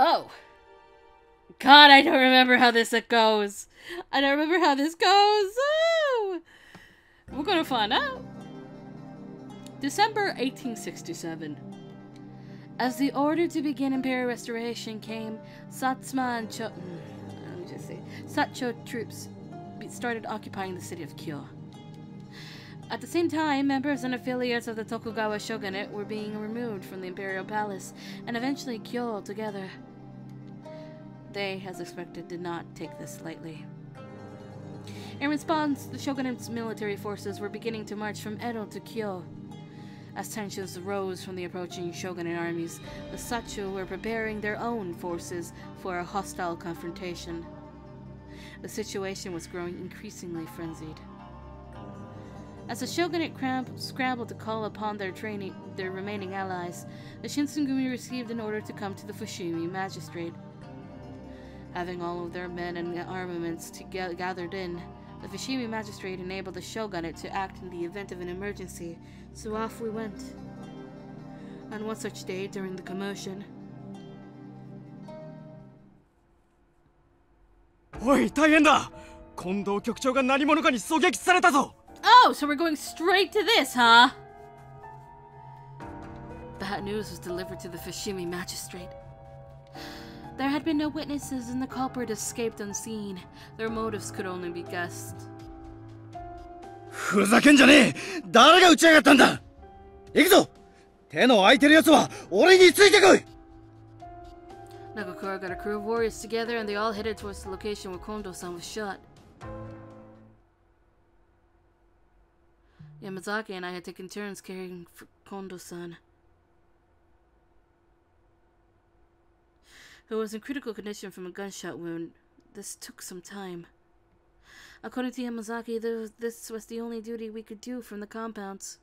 Oh. God, I don't remember how this goes. I don't remember how this goes. Oh! We're gonna find out. December 1867. As the order to begin imperial restoration came, Satsuma and Sacho troops started occupying the city of Kyo. At the same time, members and affiliates of the Tokugawa shogunate were being removed from the imperial palace, and eventually Kyo altogether. They, as expected, did not take this lightly. In response, the shogunate's military forces were beginning to march from Edo to Kyo. As tensions arose from the approaching shogunate armies, the Sacho were preparing their own forces for a hostile confrontation. The situation was growing increasingly frenzied. As the shogunate scrambled to call upon their remaining allies, the Shinsengumi received an order to come to the Fushimi magistrate. Having all of their men and armaments gathered in, the Fushimi magistrate enabled the shogunate to act in the event of an emergency, so off we went. On one such day during the commotion. Oh, so we're going straight to this, huh? Bad news was delivered to the Fushimi magistrate. There had been no witnesses and the culprit escaped unseen. Their motives could only be guessed. Nagakura got a crew of warriors together and they all headed towards the location where Kondo-san was shot. Yamazaki and I had taken turns carrying Kondo-san, who was in critical condition from a gunshot wound. This took some time. According to Yamazaki, this was the only duty we could do from the compounds.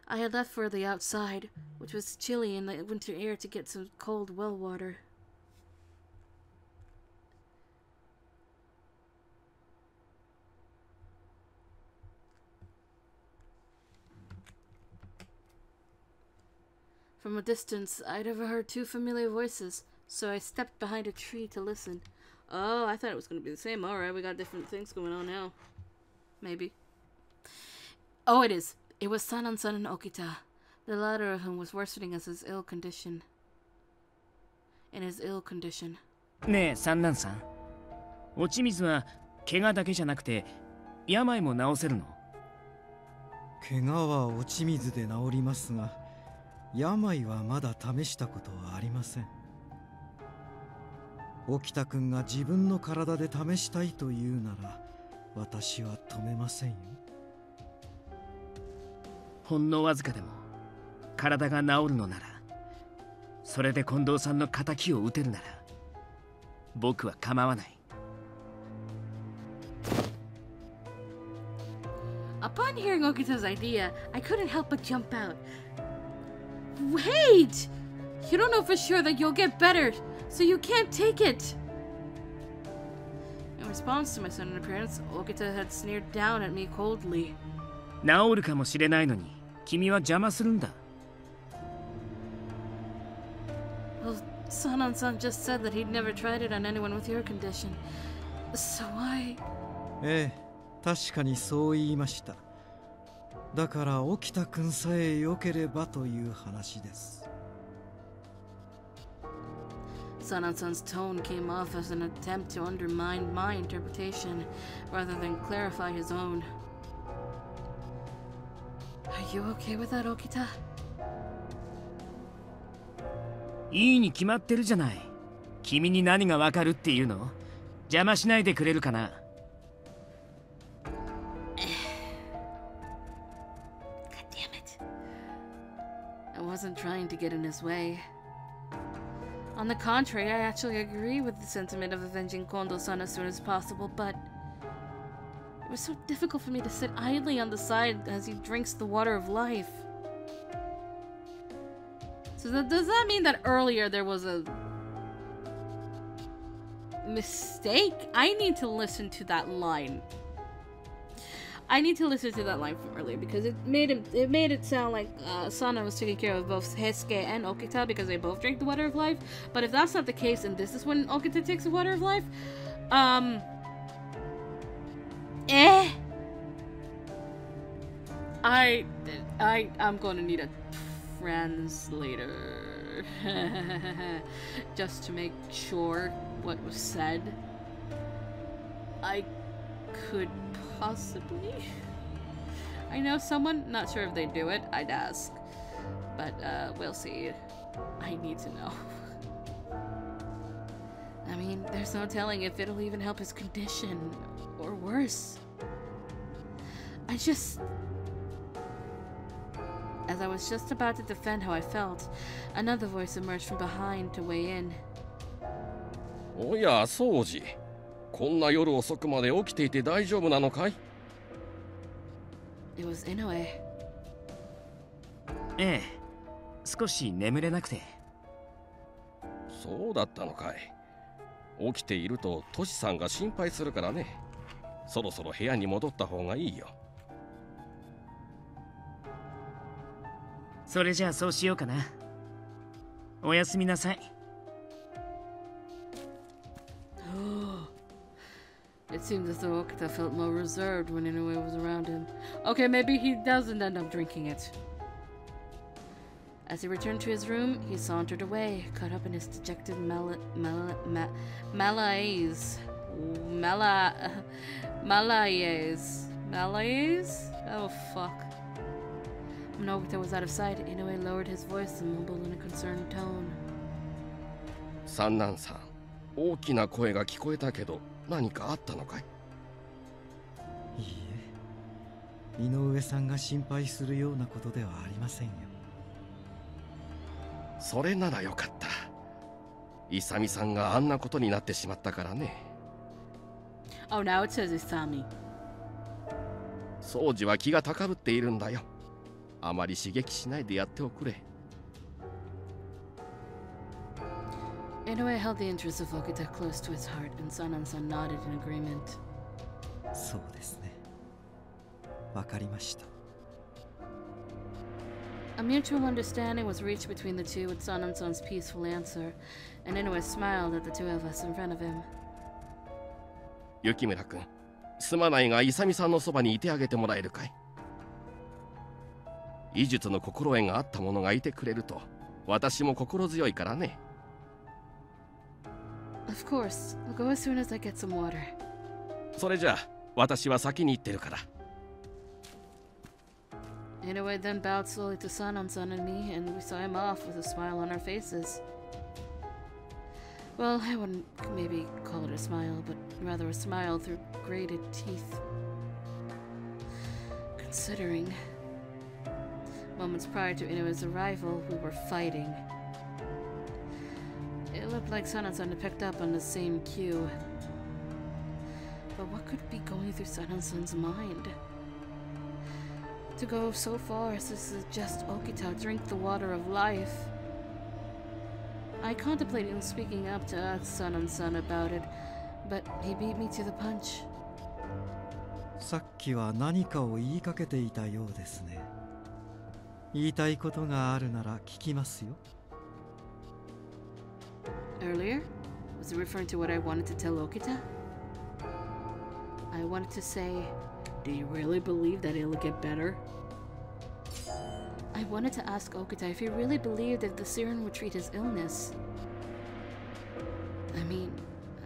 I had left for the outside, which was chilly in the winter air, to get some cold well water. From a distance, I'd overheard two familiar voices, so I stepped behind a tree to listen. Oh, I thought it was going to be the same. Alright, we got different things going on now. Maybe. Oh, it is. It was Sanan-san and Okita, the latter of whom was worsening in his ill condition. Ne, Sanan-san. Ochimizu wa kega dake ja nakute, yamai mo naoseru no? Kega wa Ochimizu de naorimasu ga, yamai wa mada tameshita koto wa arimasen. Okita-kun ga jibun no karada de tameshitai to iu nara, watashi wa tomemasen yo. ほんのわずかでも体が治るのなら、それで近藤さんの仇を討てるなら、僕は構わない。Upon hearing Okita's idea, I couldn't help but jump out. Wait! You don't know for sure that you'll get better, so you can't take it! In response to my sudden appearance, Okita had sneered down at me coldly. 治るかもしれないのに、君は邪魔するんだ。Well, Sanan-san just said that he'd never tried it on anyone with your condition. So why? ええ、確かにそう言いました。だからOkita-kunさえ良ければという話です。Sanan-san's tone came off as an attempt to undermine my interpretation, rather than clarify his own. Are you okay with that, Okita? いいに決まってるじゃない。君に何がわかるっていうの？邪魔しないでくれるかな。God damn it. I wasn't trying to get in his way. On the contrary, I actually agree with the sentiment of avenging Kondo-san as soon as possible, but it was so difficult for me to sit idly on the side as he drinks the water of life. So does that mean that earlier there was a mistake? I need to listen to that line. I need to listen to that line from earlier because it made it sound like Sana was taking care of both Heisuke and Okita because they both drink the water of life. But if that's not the case, and this is when Okita takes the water of life, I'm gonna need a translator just to make sure what was said. I could possibly. I know someone, not sure if they do it, I'd ask. But we'll see. I need to know. I mean, there's no telling if it'll even help his condition, or worse. As I was just about to defend how I felt, another voice emerged from behind to weigh in. おや、宗司。こんな夜遅くまで起きていて大丈夫なのかい? It was Inoue. ええ、少し眠れなくて。そうだったのかい。起きているとトシさんが心配するからね。そろそろ部屋に戻った方がいいよ。それじゃあそうしようかな。おやすみなさい。It seemed as though Okita felt more reserved when Inoue was around him. Okay, maybe he doesn't end up drinking it. As he returned to his room, he sauntered away, caught up in his dejected malaise. Oh, fuck. When Okita was out of sight, Inoue lowered his voice and mumbled in a concerned tone. 三男さん、大きな声が聞こえたけど、何かあったのかい? いいえ、井上さんが心配するようなことではありませんよ。それならよかった。勇さんがあんなことになってしまったからね。Oh, now it says Isami. 宗司は気が高ぶっているんだよ。あまり刺激しないでやっておくれ。Inoue held the interests of Okita close to his heart, and Sanan-san nodded in agreement. そうですね。わかりました。A mutual understanding was reached between the two with Sanan-san's peaceful answer, and Inoue smiled at the two of us in front of him. 雪村君、すまないが勇さんのそばにいてあげてもらえるかい? 医術の心得があった者がいてくれると、私も心強いからね。Of course, I'll go as soon as I get some water. それじゃあ、私は先に行ってるから。Inoue then bowed slowly to Sanan-san and me, and we saw him off with a smile on our faces. Well, I wouldn't maybe call it a smile, but rather a smile through grated teeth. Considering, moments prior to Inoue's arrival, we were fighting. It looked like Sanan-san had picked up on the same cue. But what could be going through Sanan-san's mind? To go so far as to suggest Okita drink the water of life. I contemplated speaking up to Sanan-san about it, but he beat me to the punch. さっきは何かを言いかけていたようですね。言いたいことがあるなら聞きますよ。Earlier? Was he referring to what I wanted to tell Okita? I wanted to say, do you really believe that it'll get better? I wanted to ask Okita if he really believed that the Siren would treat his illness. I mean,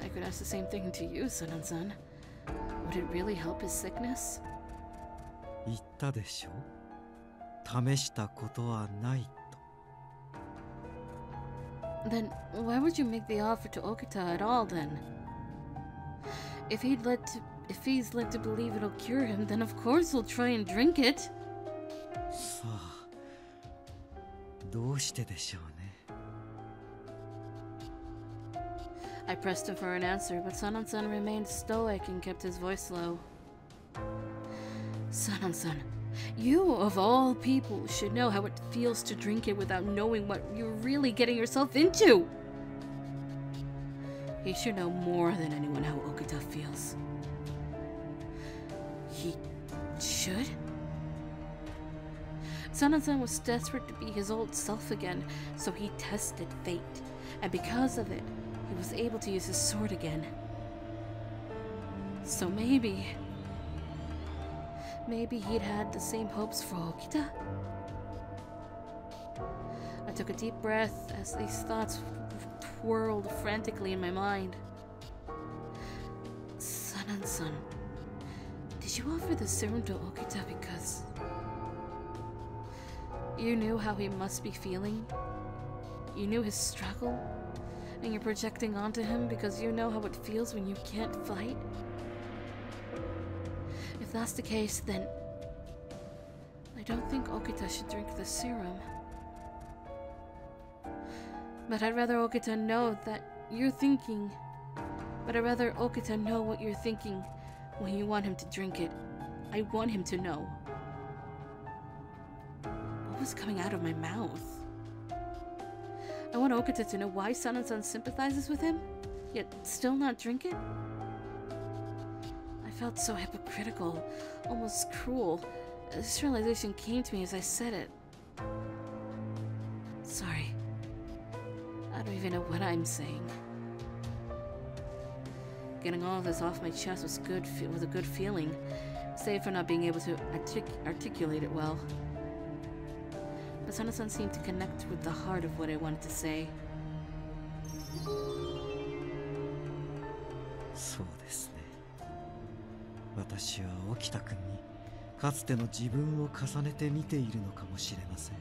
I could ask the same thing to you, Sanan-san. Would it really help his sickness? 言ったでしょ。試したことはないと。Then why would you make the offer to Okita at all then? If he's led to believe it'll cure him, then of course he'll try and drink it. さあ、どうしてでしょうね。I pressed him for an answer, but Sanan-san remained stoic and kept his voice low. Sanan-san, you of all people should know how it feels to drink it without knowing what you're really getting yourself into. He should know more than anyone how Okita feels. He should? Sanan-san was desperate to be his old self again, so he tested fate, and because of it, he was able to use his sword again. So maybe he'd had the same hopes for Okita? I took a deep breath as these thoughts twirled frantically in my mind. Sanan-san, did you offer the serum to Okita because you knew how he must be feeling? You knew his struggle? And you're projecting onto him because you know how it feels when you can't fight? If that's the case, then I don't think Okita should drink the serum. But I'd rather Okita know that you're thinking. But I'd rather Okita know what you're thinking when you want him to drink it. I want him to know. What was coming out of my mouth? I want Okita to know why Sanan-san sympathizes with him, yet still not drink it? I felt so hypocritical, almost cruel. This realization came to me as I said it. Sorry. I don't even know what I'm saying. Getting all of this off my chest was a good feeling, save for not being able to articulate it well. But Sanan-san seemed to connect with the heart of what I wanted to say. そうですね。私は沖田君にかつての自分を重ねて見ているのかもしれません。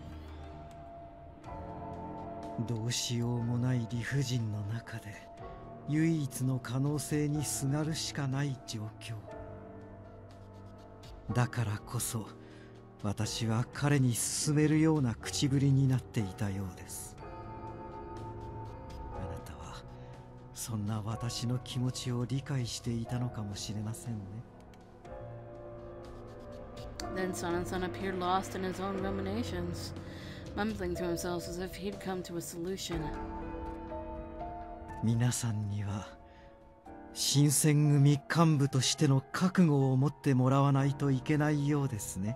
どうしようもない理不尽の中で唯一の可能性にすがるしかない状況。だからこそ私は彼に勧めるような口ぶりになっていたようです。あなたはそんな私の気持ちを理解していたのかもしれませんね。Then Sanan-san appeared lost in his own ruminations, mumbling to himself as if he'd come to a solution. 皆さんには新選組幹部としての覚悟を持ってもらわないといけないようですね。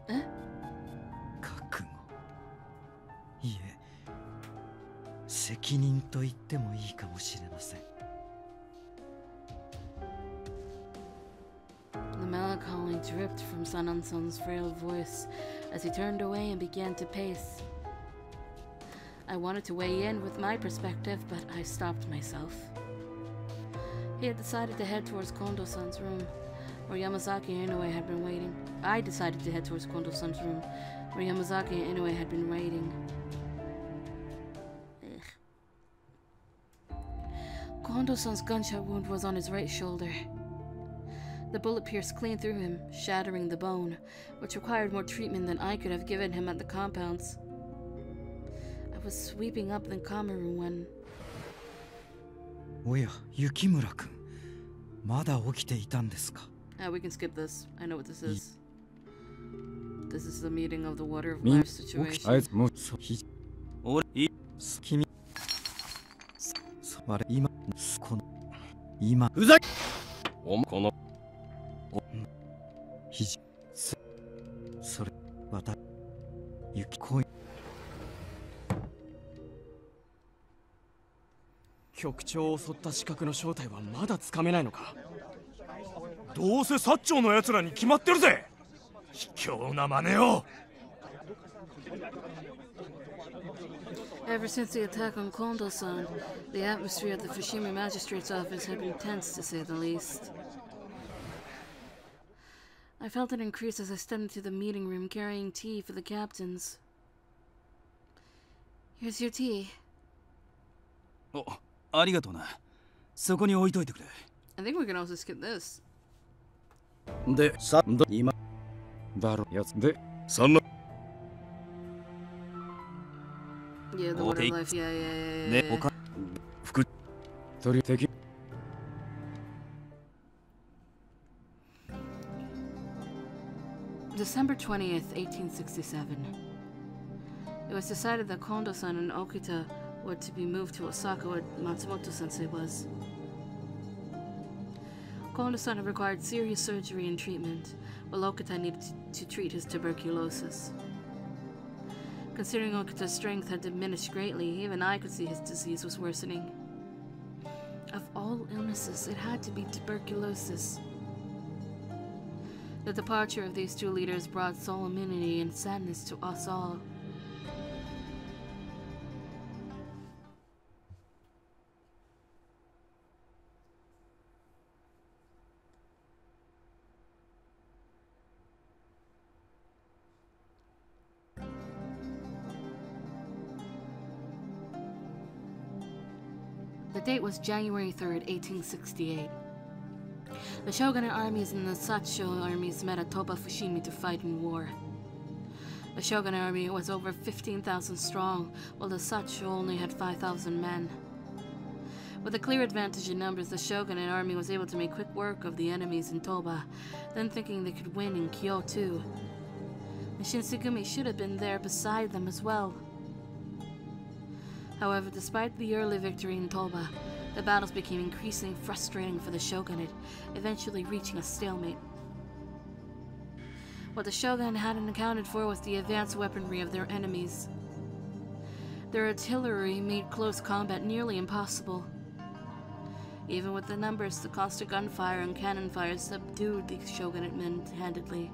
え？覚悟。いえ、責任と言ってもいいかもしれません。The melancholy dripped from Sanan-san's frail voice as he turned away and began to pace. I wanted to weigh in with my perspective, but I stopped myself. He had decided to head towards Kondo-san's room, where Yamazaki and Inoue had been waiting. I decided to head towards Kondo-san's room, where Yamazaki and Inoue had been waiting. Kondo-san's gunshot wound was on his right shoulder. The bullet pierced clean through him, shattering the bone, which required more treatment than I could have given him at the compounds. I was sweeping up the common room when... おや、雪村君、まだ起きていたんですか? we can skip this. I know what this is. This is the meeting of the water of life situation. 今うざい。このそれまた雪恋局長を襲った刺客の正体はまだつかめないのか。どうせ薩長の奴らに決まってるぜ。卑怯な真似を。Ever since the attack on Kondo-san, the atmosphere at the Fushimi Magistrate's office had been tense, to say the least. I felt it increase as I stepped into the meeting room carrying tea for the captains. Here's your tea. お、ありがとうな。そこに置いといてくれ。I think we can also skip this. で、今だろやつで、その Yeah, the water of life. Yeah. ね、他服取り敵 December 20th, 1867. It was decided that Kondo-san and Okita were to be moved to Osaka where Matsumoto-sensei was. Kondo-san required serious surgery and treatment, while Okita needed to treat his tuberculosis. Considering Okita's strength had diminished greatly, even I could see his disease was worsening. Of all illnesses, it had to be tuberculosis. The departure of these two leaders brought solemnity and sadness to us all. The date was January 3rd, 1868. The shogunate armies and the Sacho armies met at Toba Fushimi to fight in war. The shogunate army was over 15,000 strong, while the Sacho only had 5,000 men. With a clear advantage in numbers, the shogunate army was able to make quick work of the enemies in Toba, then thinking they could win in Kyo too. The Shinsengumi should have been there beside them as well. However, despite the early victory in Toba, the battles became increasingly frustrating for the shogunate, eventually reaching a stalemate. What the shogun hadn't accounted for was the advanced weaponry of their enemies. Their artillery made close combat nearly impossible. Even with the numbers, the constant gunfire and cannon fire subdued the shogunate men handedly.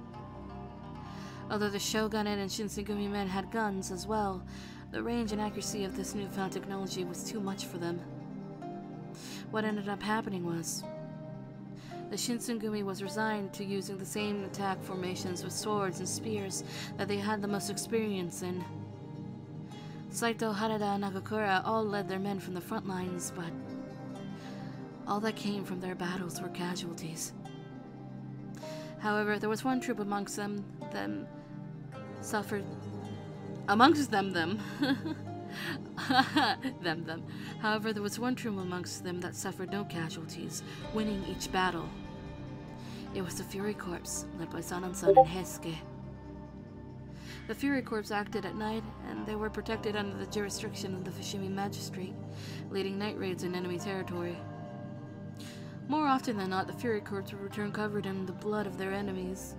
Although the shogunate and Shinsengumi men had guns as well, the range and accuracy of this newfound technology was too much for them. What ended up happening was, the Shinsengumi was resigned to using the same attack formations with swords and spears that they had the most experience in. Saito, Harada, and Nagakura all led their men from the front lines, but all that came from their battles were casualties. However, there was one troop amongst them suffered. Amongst them. However, there was one troop amongst them that suffered no casualties, winning each battle. It was the Fury Corps, led by Sanan-san and Heisuke. The Fury Corps acted at night, and they were protected under the jurisdiction of the Fushimi Magistrate, leading night raids in enemy territory. More often than not, the Fury Corps would return covered in the blood of their enemies.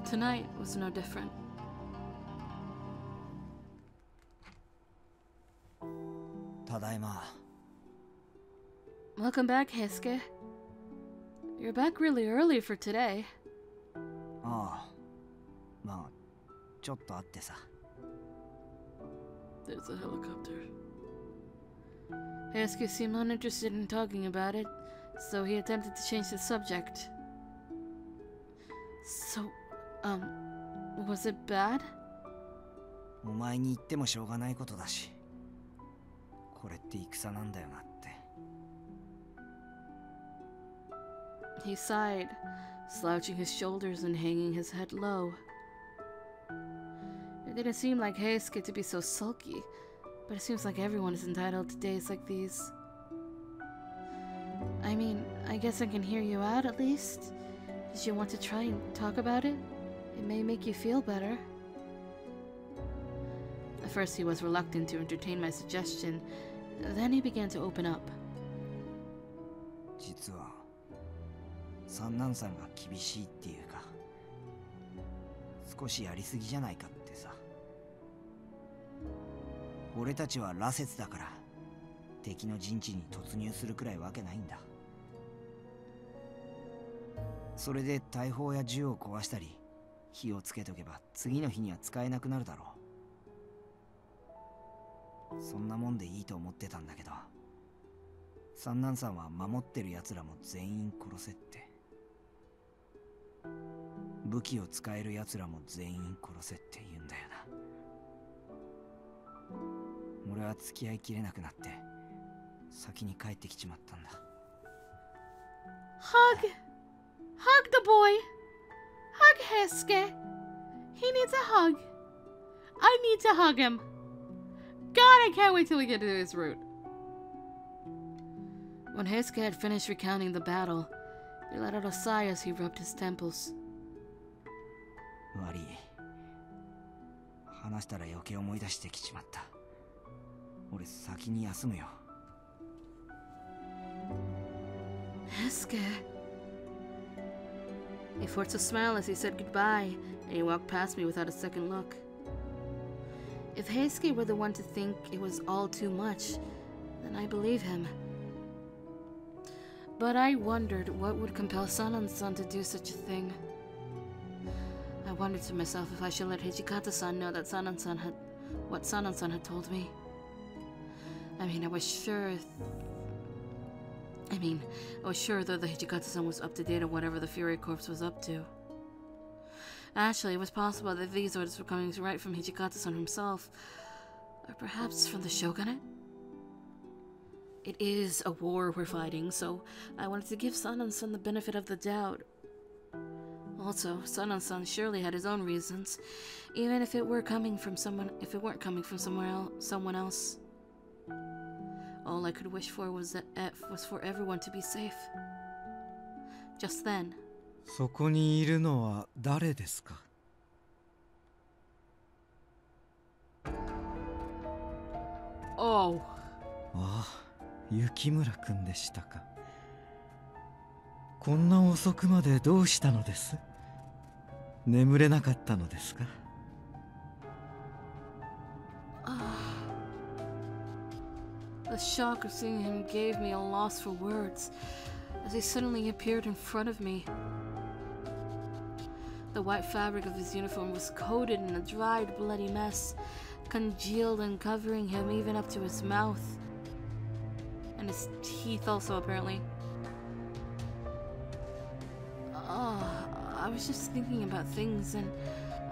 Tonight was no different. Tadaima. Welcome back, Heisuke. You're back really early for today. There's a helicopter. Heisuke seemed uninterested in talking about it, so he attempted to change the subject. So, was it bad? お前に言ってもしょうがないことだし、これって戦なんだよなって。He sighed, slouching his shoulders and hanging his head low. It didn't seem like Heisuke to be so sulky, but it seems like everyone is entitled to days like these. I mean, I guess I can hear you out at least. Did you want to try and talk about it? It may make you feel better. At first he was reluctant to entertain my suggestion, then he began to open up. 実は三男さんが厳しいっていうか、少しやりすぎじゃないかってさ。俺たちは羅刹だから敵の陣地に突入するくらいわけないんだ。それで大砲や銃を壊したり火をつけとけば次の日には使えなくなるだろう。そんなもんでいいと思ってたんだけど、三男さんは守ってる奴らも全員殺せって。武器を使える奴らも全員殺せって言うんだよな。俺は付き合いきれなくなって先に帰ってきちまったんだ。Hug! Hug the boy! Hug Heisuke! He needs a hug. I need to hug him. God, I can't wait till we get to his route. When Heisuke had finished recounting the battle, he let out a sigh as he rubbed his temples. 悪い。話したら余計思い出してきちまった。俺先に休むよ。Heisuke, He forced a smile as he said goodbye, and he walked past me without a second look. If Heisuke were the one to think it was all too much, then I believe him. But I wondered what would compel Sanan-san to do such a thing. I wondered to myself if I should let Hijikata-san know that what Sanan-san had told me. I was sure though that Hijikata-san was up to date on whatever the Fury Corps was up to. Actually, it was possible that these orders were coming right from Hijikata-san himself, or perhaps from the Shogunate. It is a war we're fighting, so I wanted to give Sanan-san the benefit of the doubt. Also, Sanan-san surely had his own reasons, even if it weren't coming from someone else. All I could wish for was for everyone to be safe. Just then. そこにいるのは誰ですか? Oh. ああ、雪村くんでしたか。こんな遅くまでどうしたのです？眠れなかったのですか? The shock of seeing him gave me a loss for words, as he suddenly appeared in front of me. The white fabric of his uniform was coated in a dried, bloody mess, congealed and covering him even up to his mouth. And his teeth also, apparently. I was just thinking about things, and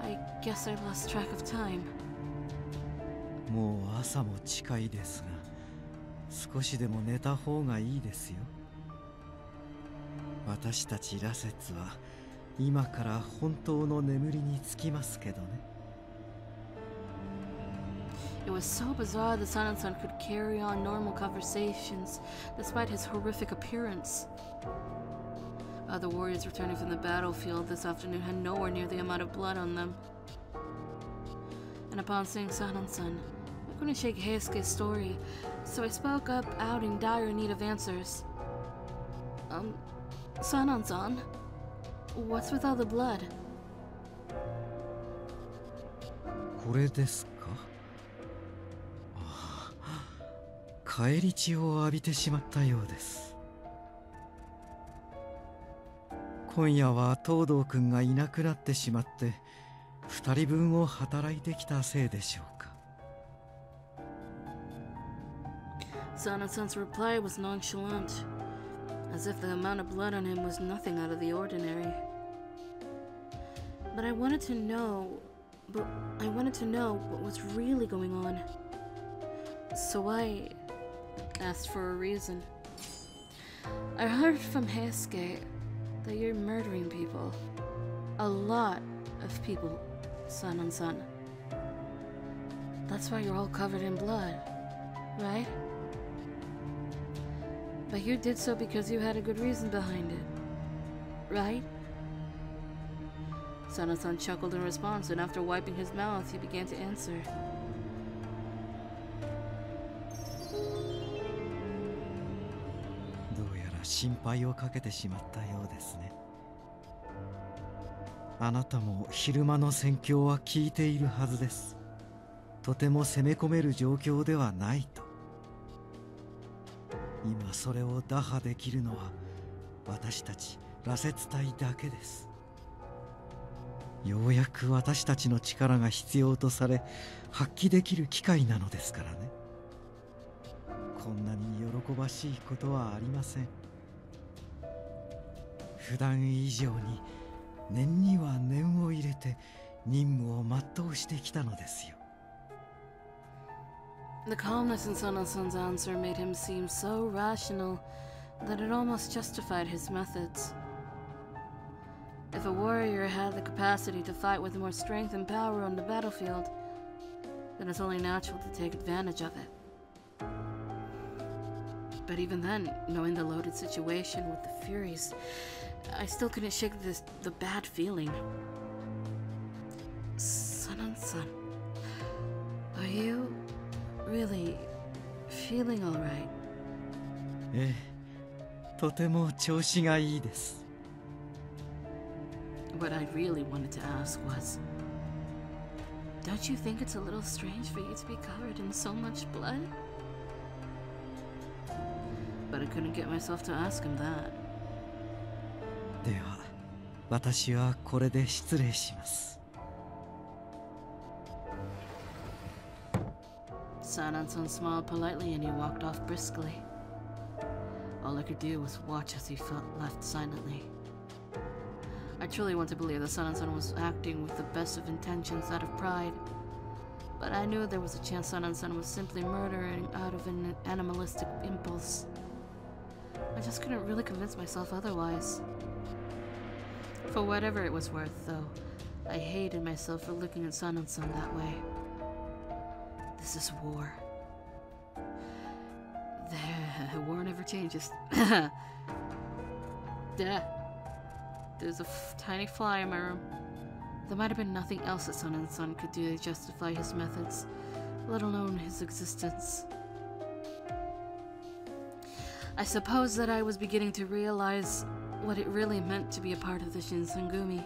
I guess I lost track of time. もう朝も近いですが、少しでも寝た方がいいですよ。私たち羅刹は今から本当の眠りにつきますけどね。It was so bizarre that Sanan-san could carry on normal conversations despite his horrific appearance. Other warriors returning from the battlefield this afternoon had nowhere near the amount of blood on them. And upon seeing Sanan-san, I couldn't shake Heisuke's story, so I spoke up out in dire need of answers. Sanan-san, what's with all the blood? これですか? 返り血を浴びてしまったようです。今夜は東堂くんがいなくなってしまって2人分を働いてきたせいでしょうか。Sanan-san's reply was nonchalant, as if the amount of blood on him was nothing out of the ordinary. But I wanted to know what was really going on. So I asked for a reason. I heard from Heisuke that you're murdering people. A lot of people, Sanan-san. That's why you're all covered in blood, right? But you did so because you had a good reason behind it, right? Sanan-san chuckled in response, and after wiping his mouth, he began to answer. 心配をかけてしまったようですね。あなたも昼間の戦況は聞いているはずです。とても攻め込める状況ではないと。今それを打破できるのは私たち羅刹隊だけです。ようやく私たちの力が必要とされ発揮できる機会なのですからね。こんなに喜ばしいことはありません。普段以上に念には念を入れて任務を全うしてきたのですよ。The calmness in Sanan-san's answer made him seem so rational that it almost justified his methods. If a warrior had the capacity to fight with more strength and power on the battlefield, then it's only natural to take advantage of it. But even then, knowing the loaded situation with the Furies, I still couldn't shake the bad feeling. Sanan-san, are you really feeling all right? ええ、とても調子がいいです。What I really wanted to ask was, don't you think it's a little strange for you to be covered in so much blood? But I couldn't get myself to ask him that. では、私はこれで失礼します。Sananson smiled politely and he walked off briskly. All I could do was watch as he left silently. I truly want to believe that Sananson was acting with the best of intentions out of pride, but I knew there was a chance Sananson was simply murdering out of an animalistic impulse. I just couldn't really convince myself otherwise. For whatever it was worth, though, I hated myself for looking at Sananson that way. This is war. War never changes. There's a tiny fly in my room. There might have been nothing else that Sananson could do to justify his methods, let alone his existence. I suppose that I was beginning to realize what it really meant to be a part of the Shinsengumi.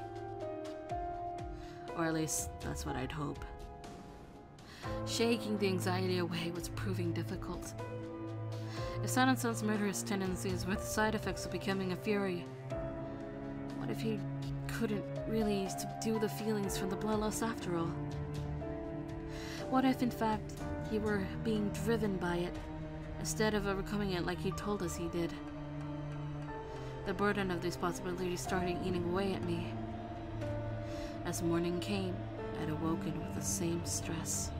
Or at least, that's what I'd hope. Shaking the anxiety away was proving difficult. If Sananson's murderous tendencies were the side effects of becoming a fury, what if he couldn't really subdue the feelings from the bloodlust after all? What if, in fact, he were being driven by it, instead of overcoming it like he told us he did? The burden of these possibilities started eating away at me. As morning came, I'd awoken with the same stress.